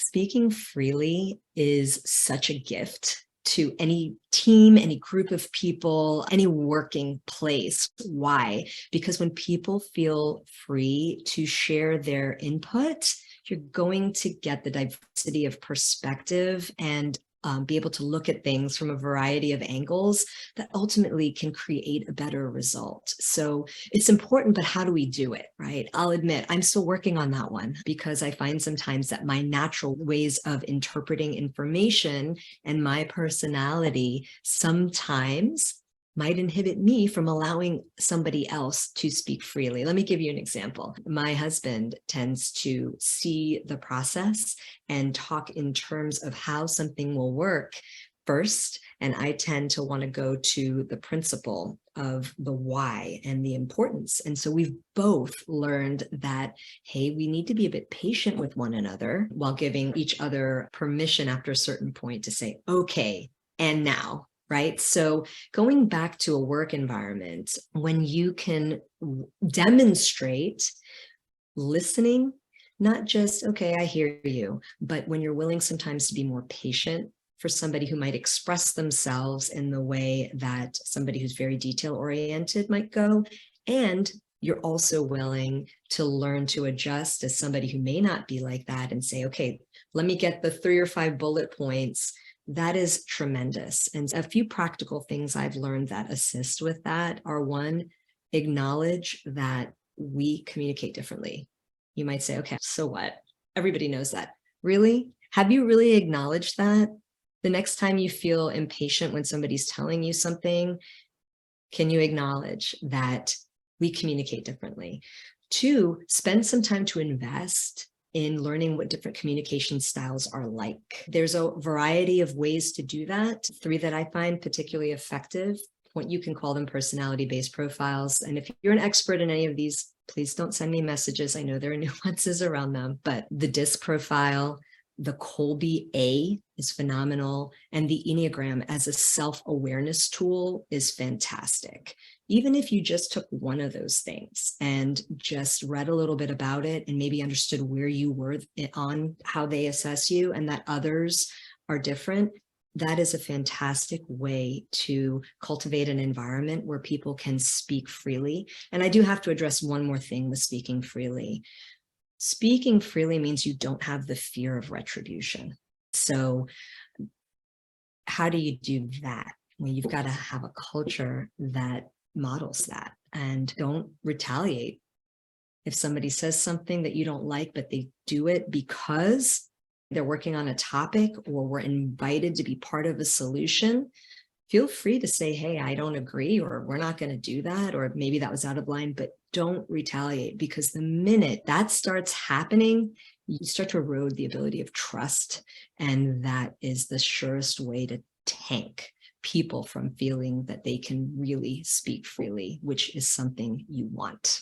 Speaking freely is such a gift to any team, any group of people, any working place. Why? Because when people feel free to share their input, you're going to get the diversity of perspective and be able to look at things from a variety of angles that ultimately can create a better result. So it's important, but how do we do it, right? I'll admit I'm still working on that one because I find sometimes that my natural ways of interpreting information and my personality sometimes might inhibit me from allowing somebody else to speak freely. Let me give you an example. My husband tends to see the process and talk in terms of how something will work first, and I tend to want to go to the principle of the why and the importance. And so we've both learned that, hey, we need to be a bit patient with one another while giving each other permission after a certain point to say, okay, and now. Right? So going back to a work environment, when you can demonstrate listening, not just, okay, I hear you, but when you're willing sometimes to be more patient for somebody who might express themselves in the way that somebody who's very detail oriented might go. And you're also willing to learn to adjust as somebody who may not be like that and say, okay, let me get the 3 or 5 bullet points. That is tremendous. And a few practical things I've learned that assist with that are: one, acknowledge that we communicate differently. You might say, okay, so what? Everybody knows that. Really? Have you really acknowledged that? The next time you feel impatient when somebody's telling you something, can you acknowledge that we communicate differently? 2, spend some time to invest in learning what different communication styles are like. There's a variety of ways to do that. 3 that I find particularly effective. You can call them personality-based profiles. And if you're an expert in any of these, please don't send me messages. I know there are nuances around them, but the DISC profile, the Kolbe A is phenomenal, and the Enneagram as a self-awareness tool is fantastic. Even if you just took one of those things and just read a little bit about it and maybe understood where you were on how they assess you and that others are different, that is a fantastic way to cultivate an environment where people can speak freely. And I do have to address one more thing with speaking freely. Speaking freely means you don't have the fear of retribution. So how do you do that? Well, you've got to have a culture that models that, and don't retaliate. If somebody says something that you don't like, but they do it because they're working on a topic or were invited to be part of a solution, feel free to say, hey, I don't agree, or we're not going to do that, or maybe that was out of line, but don't retaliate, because the minute that starts happening, you start to erode the ability of trust. And that is the surest way to tank people from feeling that they can really speak freely, which is something you want.